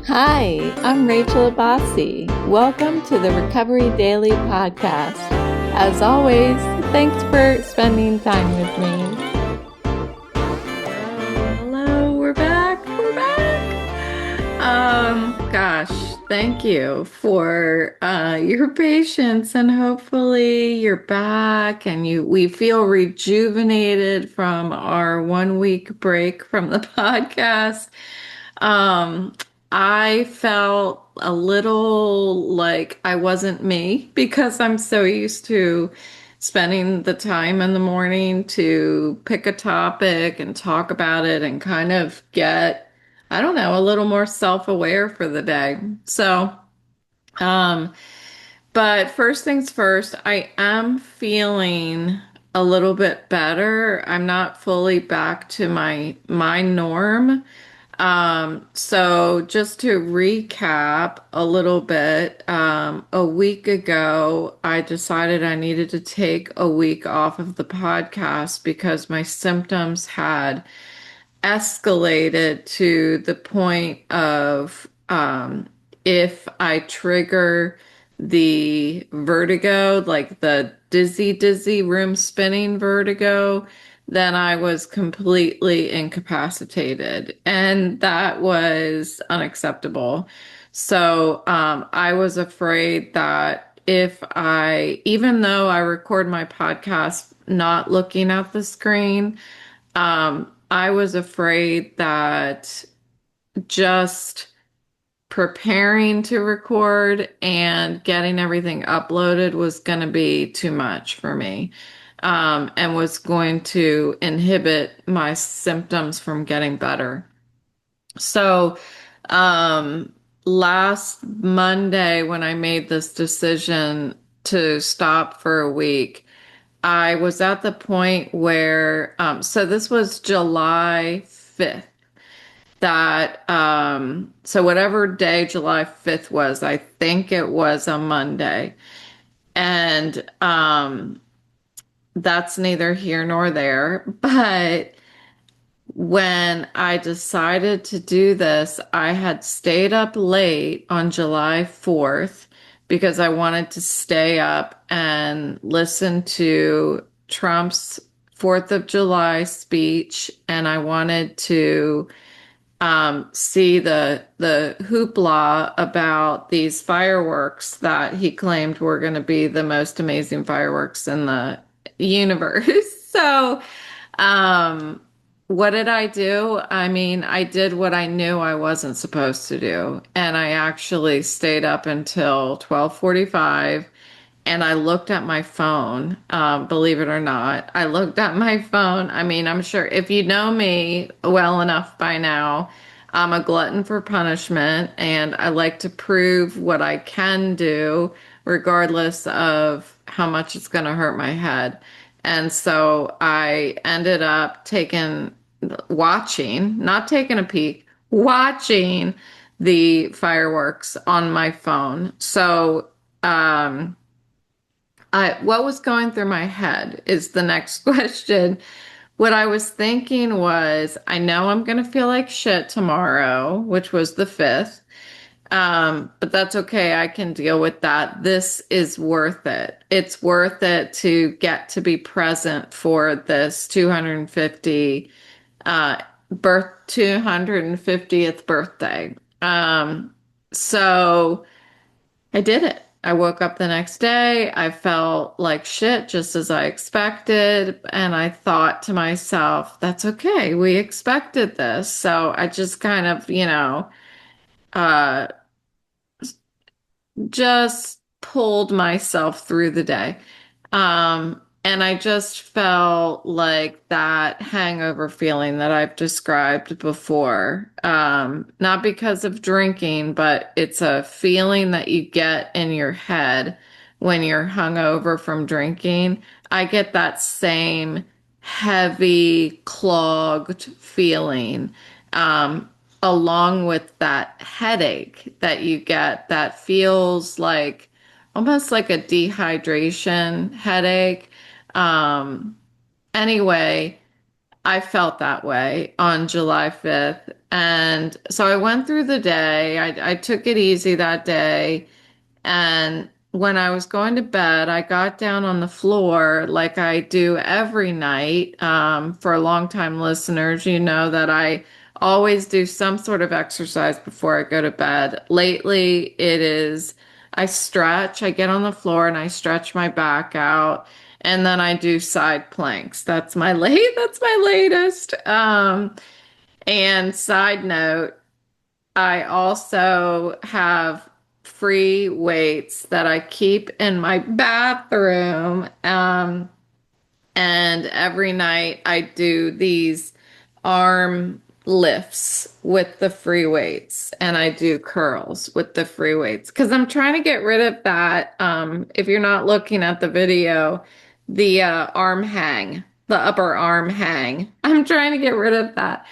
Hi, I'm Rachel Abbasi. Welcome to the Recovery Daily Podcast. As always, thanks for spending time with me. Hello, we're back. Thank you for your patience, and hopefully you're back and we feel rejuvenated from our 1 week break from the podcast. Um, I felt a little like I wasn't me because I'm so used to spending the time in the morning to pick a topic and talk about it and kind of get, I don't know, a little more self-aware for the day. Um, but first things first, I am feeling a little bit better. I'm not fully back to my norm. So just to recap a little bit, a week ago, I decided I needed to take a week off of the podcast because my symptoms had escalated to the point of if I trigger the vertigo, like the dizzy room spinning vertigo, then I was completely incapacitated. And that was unacceptable. So I was afraid that even though I record my podcast not looking at the screen, I was afraid that just preparing to record and getting everything uploaded was going to be too much for me, and was going to inhibit my symptoms from getting better. So, last Monday, when I made this decision to stop for a week, I was at the point where, so this was July 5th, so whatever day July 5th was, I think it was a Monday. And that's neither here nor there. But when I decided to do this, I had stayed up late on July 4th because I wanted to stay up and listen to Trump's 4th of July speech, and I wanted to see the hoopla about these fireworks that he claimed were going to be the most amazing fireworks in the universe. So, um, what did I do? I mean, I did what I knew I wasn't supposed to do, and I actually stayed up until 12:45. And I looked at my phone, believe it or not. I looked at my phone. I mean, I'm sure if you know me well enough by now, I'm a glutton for punishment and I like to prove what I can do, regardless of how much it's going to hurt my head. And so I ended up watching, not taking a peek, watching the fireworks on my phone. So, what was going through my head is the next question. What I was thinking was, I know I'm going to feel like shit tomorrow, which was the 5th. But that's okay. I can deal with that. This is worth it. It's worth it to get to be present for this 250th birthday. So I did it. I woke up the next day. I felt like shit, just as I expected. And I thought to myself, that's okay. We expected this. So I just kind of, uh, just pulled myself through the day. And I just felt like that hangover feeling that I've described before. Not because of drinking, but it's a feeling that you get in your head when you're hungover from drinking. I get that same heavy, clogged feeling. Along with that headache that you get that feels like almost like a dehydration headache. Um, anyway, I felt that way on July 5th. And so I went through the day. I took it easy that day. And when I was going to bed, I got down on the floor like I do every night. For longtime listeners, you know that I always do some sort of exercise before I go to bed. Lately, it is I stretch, I get on the floor and I stretch my back out, and then I do side planks. That's my latest. And side note, I also have free weights that I keep in my bathroom. And every night I do these arm lifts with the free weights and I do curls with the free weights because I'm trying to get rid of that. If you're not looking at the video, the arm hang, the upper arm hang. I'm trying to get rid of that.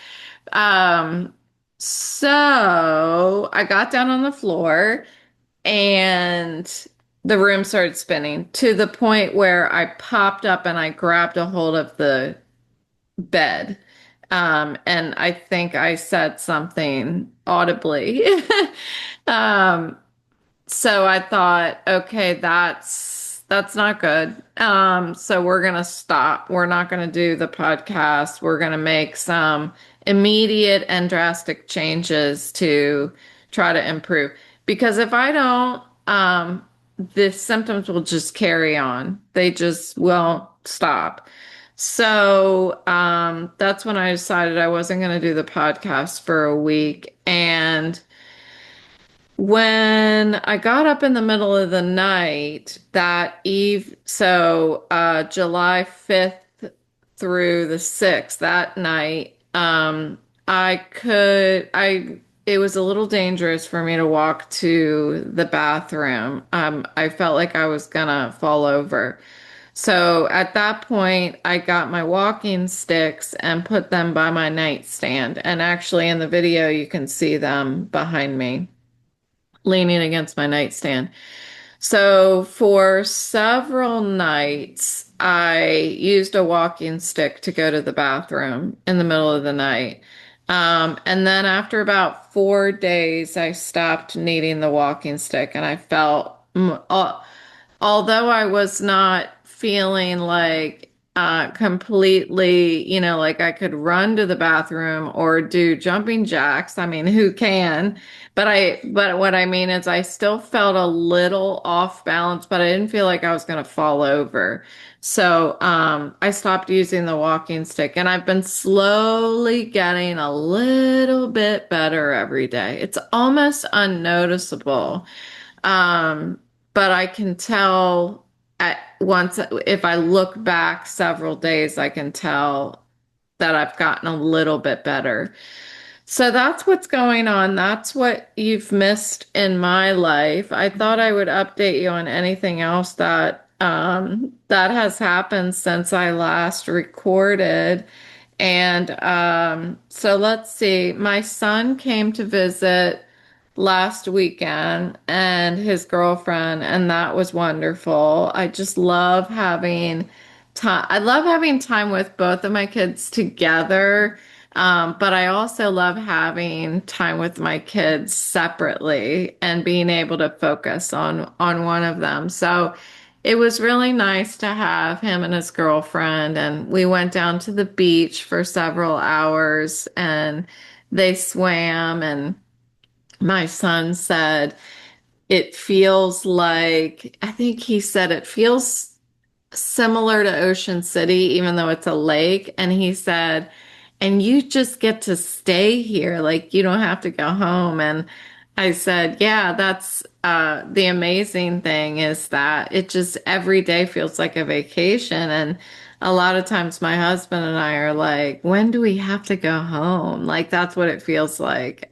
Um, so I got down on the floor and the room started spinning to the point where I popped up and I grabbed a hold of the bed. And I think I said something audibly. um, so I thought, okay, that's not good. So we're gonna stop. We're not gonna do the podcast. We're gonna make some immediate and drastic changes to try to improve. Because if I don't, the symptoms will just carry on. They just won't stop. So that's when I decided I wasn't going to do the podcast for a week. And when I got up in the middle of the night that eve, so July 5th through the 6th, that night, it was a little dangerous for me to walk to the bathroom. I felt like I was gonna fall over. So at that point, I got my walking sticks and put them by my nightstand. And actually, in the video, you can see them behind me, leaning against my nightstand. So for several nights, I used a walking stick to go to the bathroom in the middle of the night. And then after about 4 days, I stopped needing the walking stick and I felt, although I was not feeling like completely, like I could run to the bathroom or do jumping jacks. I mean, who can? But what I mean is I still felt a little off balance, but I didn't feel like I was going to fall over. So, I stopped using the walking stick and I've been slowly getting a little bit better every day. It's almost unnoticeable. But I can tell at once if I look back several days, I can tell that I've gotten a little bit better. So that's what's going on. That's what you've missed in my life. I thought I would update you on anything else that has happened since I last recorded. And so let's see. My son came to visit last weekend and his girlfriend, and that was wonderful. I just love having time. I love having time with both of my kids together. But I also love having time with my kids separately and being able to focus on one of them. So it was really nice to have him and his girlfriend, and we went down to the beach for several hours and they swam, and my son said it feels like, I think he said it feels similar to Ocean City, even though it's a lake. And he said, and you just get to stay here, like you don't have to go home. And I said, yeah, that's the amazing thing is that it just every day feels like a vacation. And a lot of times my husband and I are like, when do we have to go home? Like that's what it feels like.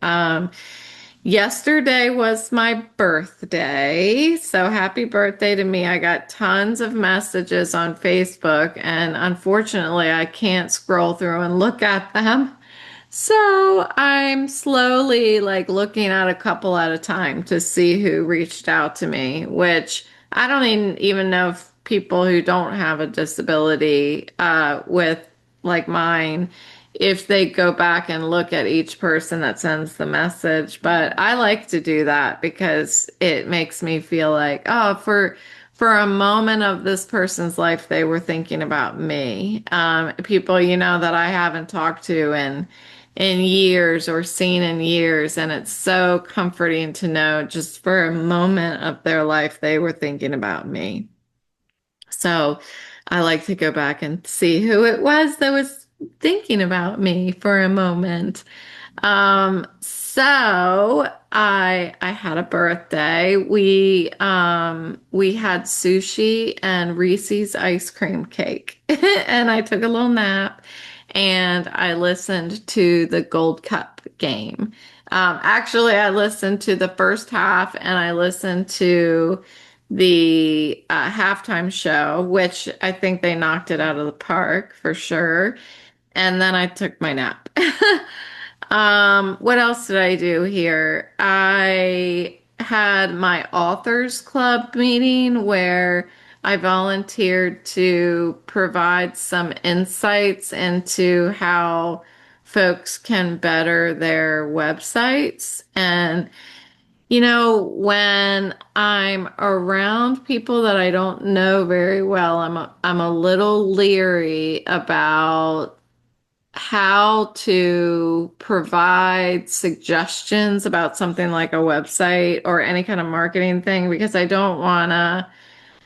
Yesterday was my birthday, so happy birthday to me. I got tons of messages on Facebook, and unfortunately, I can't scroll through and look at them. So I'm slowly like looking at a couple at a time to see who reached out to me, which I don't even know if people who don't have a disability with like mine if they go back and look at each person that sends the message. But I like to do that because it makes me feel like, oh, for a moment of this person's life, they were thinking about me. People, that I haven't talked to in years or seen in years, and it's so comforting to know just for a moment of their life, they were thinking about me. So I like to go back and see who it was that was thinking about me for a moment. So I had a birthday. We had sushi and Reese's ice cream cake. And I took a little nap and I listened to the Gold Cup game. Actually, I listened to the first half and I listened to the halftime show, which I think they knocked it out of the park for sure. And then I took my nap. What else did I do here? I had my authors club meeting where I volunteered to provide some insights into how folks can better their websites. And, when I'm around people that I don't know very well, I'm a little leery about how to provide suggestions about something like a website or any kind of marketing thing because I don't want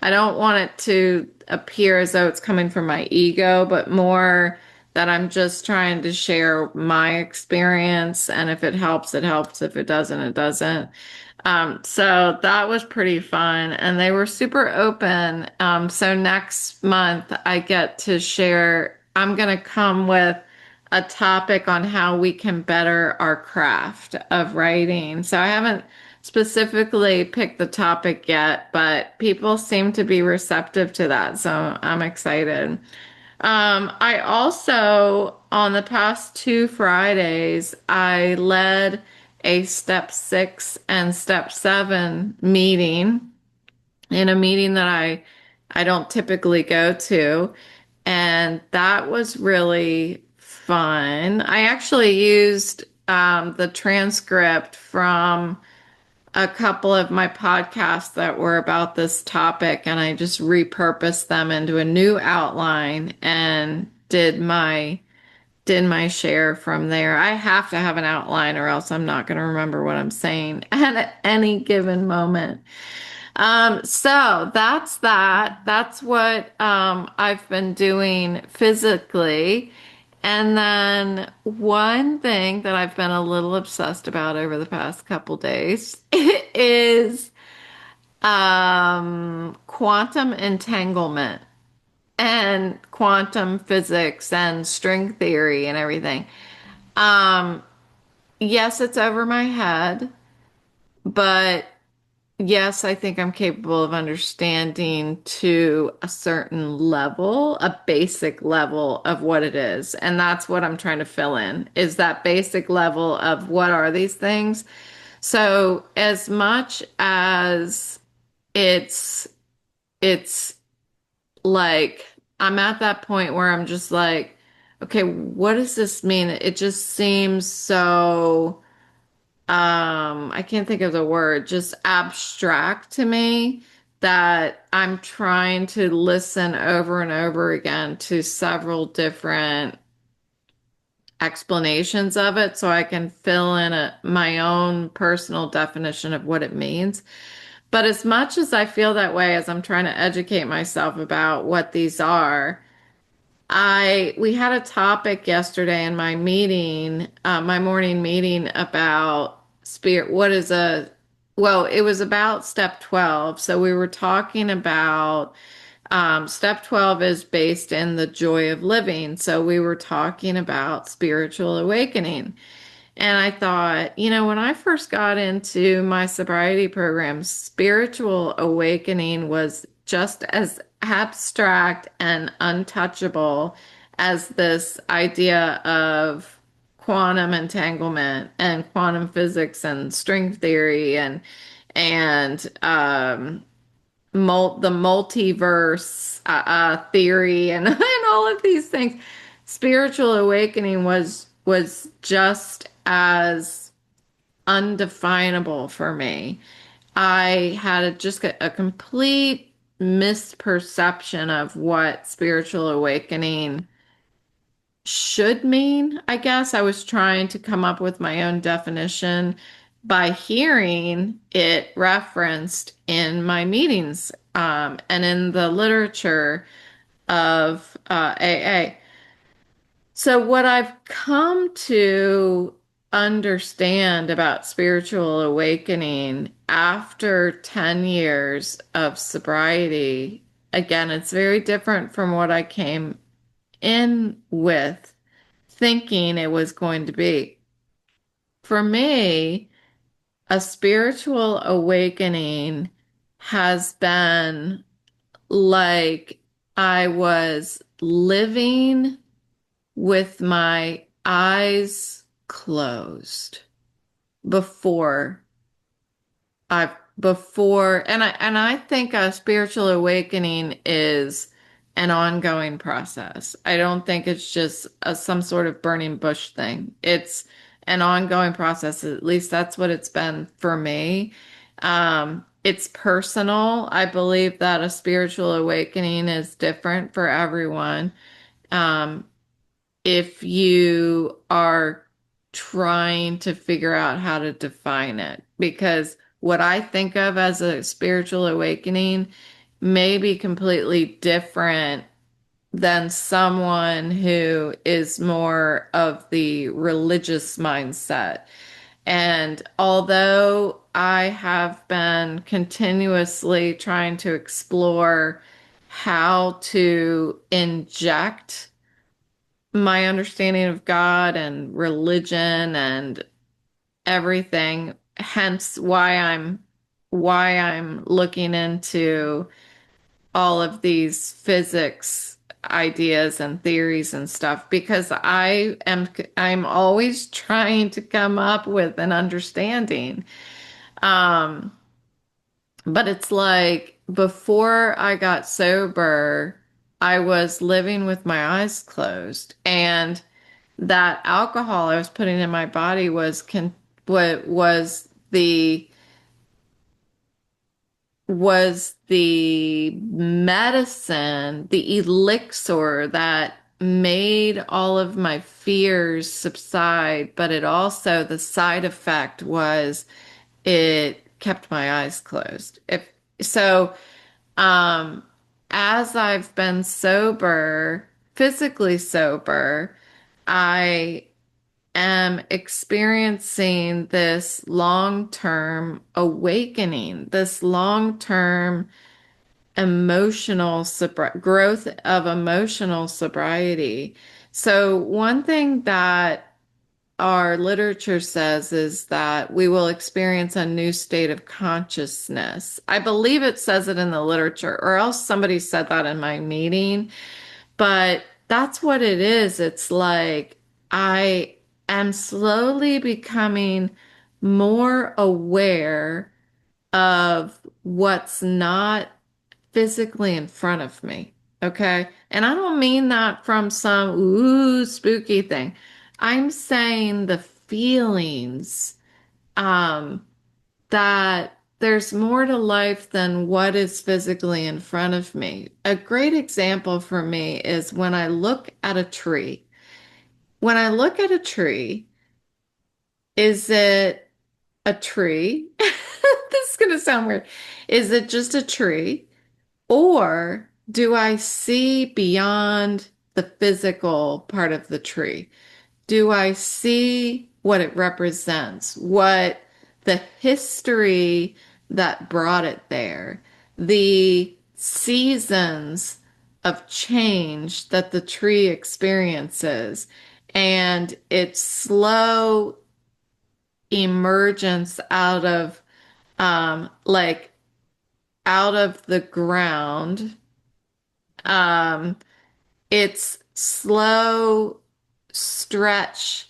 it to appear as though it's coming from my ego, but more that I'm just trying to share my experience. And if it helps, it helps. If it doesn't, it doesn't. So that was pretty fun. And they were super open. So next month, I get to share, I'm going to come with a topic on how we can better our craft of writing. So I haven't specifically picked the topic yet, but people seem to be receptive to that. So I'm excited. I also, on the past 2 Fridays, I led a step 6 and step 7 meeting in a meeting that I don't typically go to. And that was really fun. I actually used the transcript from a couple of my podcasts that were about this topic, and I just repurposed them into a new outline and did my share from there. I have to have an outline or else I'm not going to remember what I'm saying at any given moment. So that's that. That's what I've been doing physically. And then one thing that I've been a little obsessed about over the past couple days is quantum entanglement and quantum physics and string theory and everything. Um, yes, it's over my head, but yes, I think I'm capable of understanding to a certain level, a basic level of what it is. And that's what I'm trying to fill in, is that basic level of what are these things. So as much as it's it's like I'm at that point where I'm just like, okay, what does this mean? It just seems so I can't think of the word, just abstract to me that I'm trying to listen over and over again to several different explanations of it so I can fill in my own personal definition of what it means. But as much as I feel that way as I'm trying to educate myself about what these are, we had a topic yesterday in my meeting, my morning meeting about spirit. Well, it was about step 12. So we were talking about step 12 is based in the joy of living. So we were talking about spiritual awakening. And I thought, when I first got into my sobriety program, spiritual awakening was just as abstract and untouchable as this idea of quantum entanglement and quantum physics and string theory and the multiverse theory and, and all of these things. spiritual awakening was just as undefinable for me. I had just a complete misperception of what spiritual awakening should mean, I guess. I was trying to come up with my own definition by hearing it referenced in my meetings, and in the literature of AA. So, what I've come to understand about spiritual awakening after 10 years of sobriety, again, it's very different from what I came in with thinking it was going to be. For me, a spiritual awakening has been like I was living with my eyes closed before I've before and I think a spiritual awakening is an ongoing process. I don't think it's just some sort of burning bush thing. It's an ongoing process. At least that's what it's been for me. It's personal. I believe that a spiritual awakening is different for everyone. Um, if you are trying to figure out how to define it. Because what I think of as a spiritual awakening may be completely different than someone who is more of the religious mindset. And although I have been continuously trying to explore how to inject my understanding of God and religion and everything, hence why I'm looking into all of these physics ideas and theories and stuff because I'm always trying to come up with an understanding. Um, but it's like before I got sober, I was living with my eyes closed, and that alcohol I was putting in my body what was the medicine, the elixir that made all of my fears subside, but it also the side effect was it kept my eyes closed. If so, um, as I've been sober, physically sober, I am experiencing this long-term awakening, this long-term growth of emotional sobriety. So, one thing that our literature says is that we will experience a new state of consciousness. I believe it says it in the literature, or else somebody said that in my meeting. But that's what it is. It's like I am slowly becoming more aware of what's not physically in front of me. Okay. And I don't mean that from some ooh spooky thing. I'm saying the feelings, um, that there's more to life than what is physically in front of me. A great example for me is when I look at a tree. When I look at a tree, is it a tree? This is going to sound weird. Is it just a tree? Or do I see beyond the physical part of the tree? Do I see what it represents? What the history that brought it there, the seasons of change that the tree experiences, and its slow emergence like out of the ground, um, its slow stretch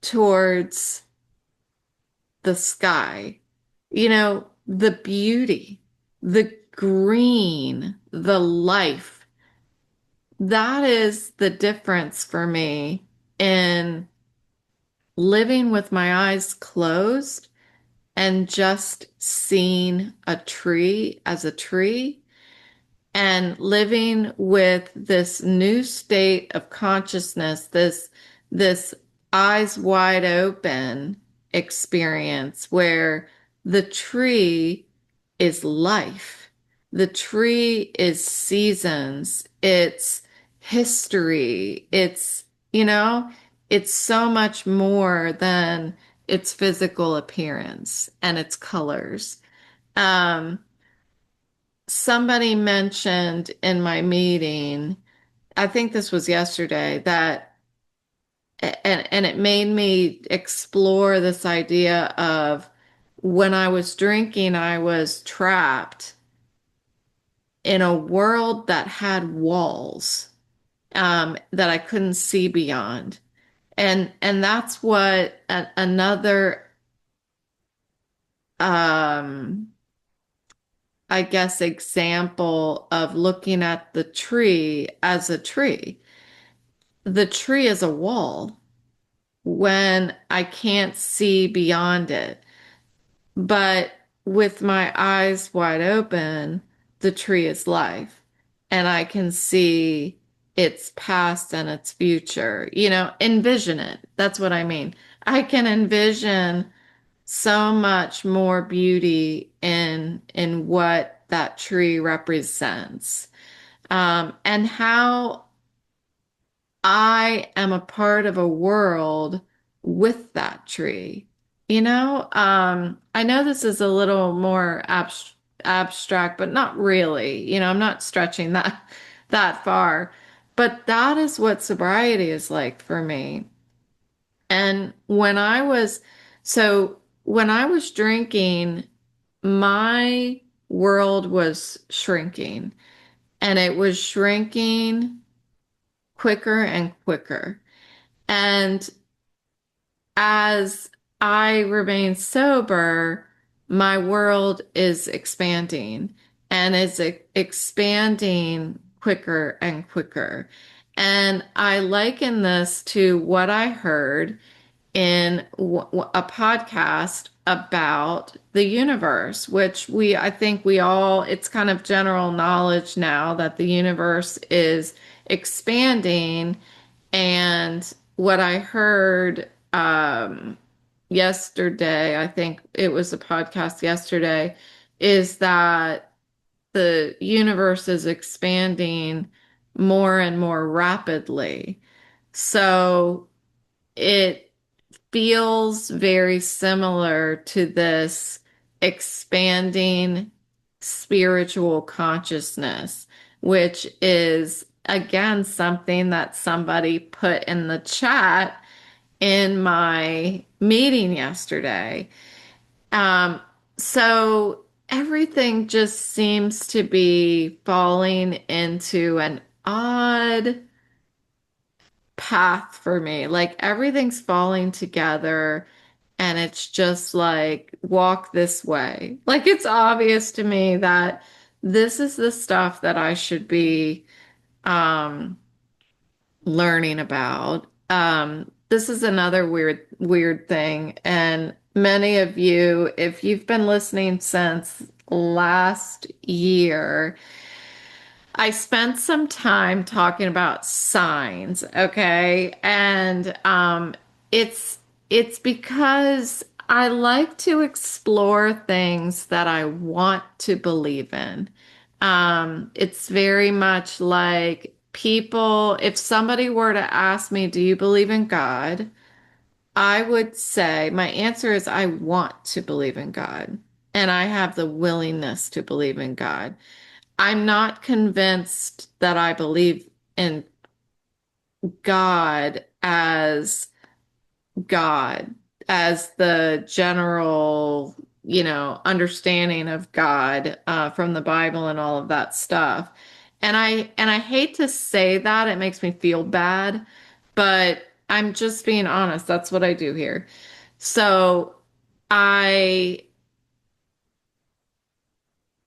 towards the sky, the beauty, the green, the life, that is the difference for me in living with my eyes closed and just seeing a tree as a tree and living with this new state of consciousness, this eyes wide open experience where the tree is life. The tree is seasons. It's history. You know, it's so much more than its physical appearance and its colors. Um, Somebody mentioned in my meeting, I think this was yesterday, that and it made me explore this idea of when I was drinking, I was trapped in a world that had walls that I couldn't see beyond. And that's what another um I guess example of looking at the tree as a tree. The tree is a wall when I can't see beyond it. But with my eyes wide open, the tree is life. And I can see its past and its future. Envision it. That's what I mean. I can envision so much more beauty in what that tree represents. And how I am a part of a world with that tree. I know this is a little more abstract, but not really. I'm not stretching that far. But that is what sobriety is like for me. And when I was drinking, my world was shrinking, and it was shrinking quicker and quicker. And as I remain sober, my world is expanding, and it's expanding quicker and quicker. And I liken this to what I heard in a podcast about the universe, which I think we all, it's kind of general knowledge now that the universe is expanding. And what I heard yesterday, I think it was a podcast yesterday, is that the universe is expanding more and more rapidly. So it feels very similar to this expanding spiritual consciousness, which is again something that somebody put in the chat in my meeting yesterday. Um, so everything just seems to be falling into an odd path for me. Like everything's falling together, and it's just like walk this way. Like it's obvious to me that this is the stuff that I should be um learning about. This is another weird thing, and many of you, if you've been listening since last year, I spent some time talking about signs, okay? And it's because I like to explore things that I want to believe in. It's very much like people, if somebody were to ask me, "Do you believe in God?" I would say my answer is I want to believe in God, and I have the willingness to believe in God. I'm not convinced that I believe in God as God, as the general, understanding of God from the Bible and all of that stuff. And I hate to say that, it makes me feel bad, but I'm just being honest. That's what I do here. So I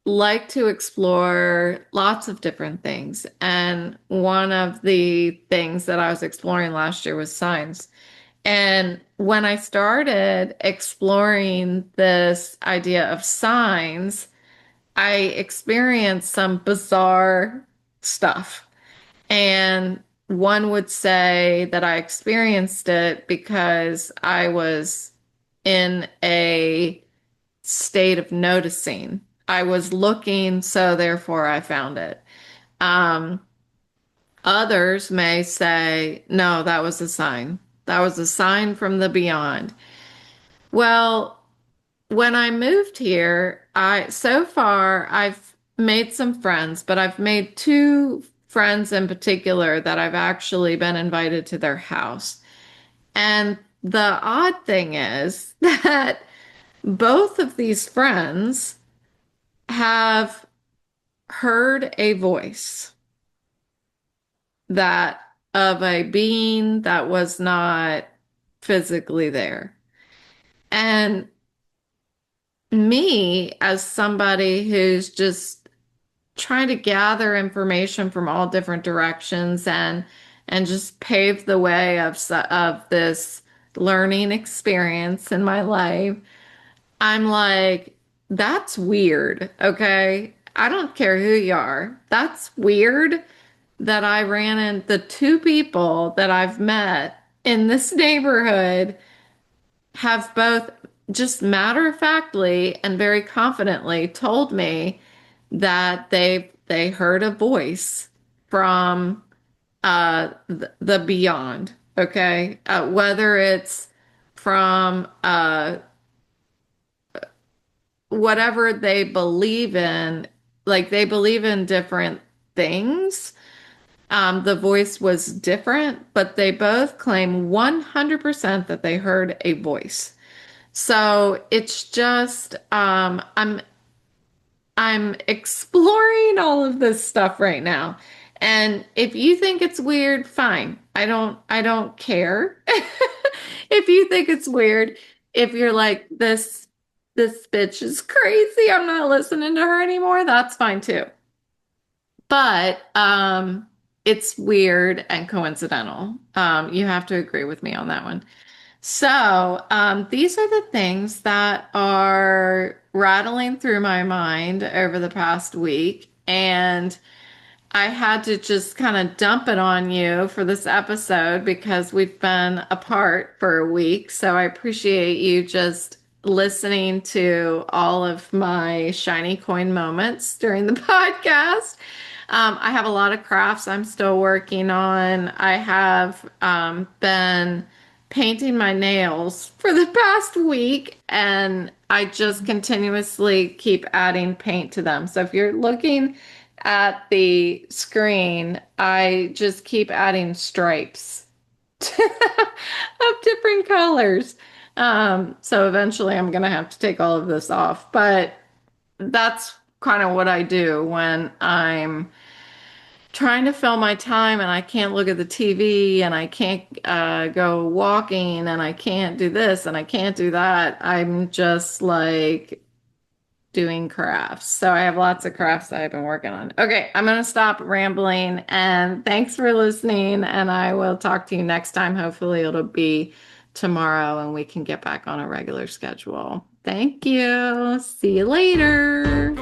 like to explore lots of different things. And one of the things that I was exploring last year was signs. And when I started exploring this idea of signs, I experienced some bizarre stuff. And one would say that I experienced it because I was in a state of noticing. I was looking, so therefore I found it. Um, Others may say, no, that was a sign. That was a sign from the beyond. Well, when I moved here, so far I've made some friends, but I've made two friends in particular that I've actually been invited to their house. And the odd thing is that both of these friends have heard a voice that of a being that was not physically there. And me, as somebody who's just trying to gather information from all different directions and just pave the way of this learning experience in my life, I'm like, that's weird, okay? I don't care who you are. That's weird that I ran in the two people that I've met in this neighborhood have both just matter of factly and very confidently told me that they heard a voice from the beyond, okay? Whether it's from whatever they believe in, like they believe in different things. The voice was different, but they both claim 100% that they heard a voice. So it's just I'm exploring all of this stuff right now. And if you think it's weird, fine. I don't care. If you think it's weird, if you're like this bitch is crazy, I'm not listening to her anymore, that's fine too. But it's weird and coincidental. You have to agree with me on that one. So, these are the things that are rattling through my mind over the past week. And I had to just kind of dump it on you for this episode because we've been apart for a week. So I appreciate you just listening to all of my shiny coin moments during the podcast. I have a lot of crafts I'm still working on. I have been painting my nails for the past week, and I just continuously keep adding paint to them. So if you're looking at the screen, I just keep adding stripes of different colors. So eventually I'm going to have to take all of this off, but that's kind of what I do when I'm trying to fill my time and I can't look at the TV and I can't go walking and I can't do this and I can't do that. I'm just like doing crafts. So I have lots of crafts that I've been working on. Okay, I'm going to stop rambling and thanks for listening. And I will talk to you next time. Hopefully, it'll be tomorrow and we can get back on a regular schedule. Thank you. See you later.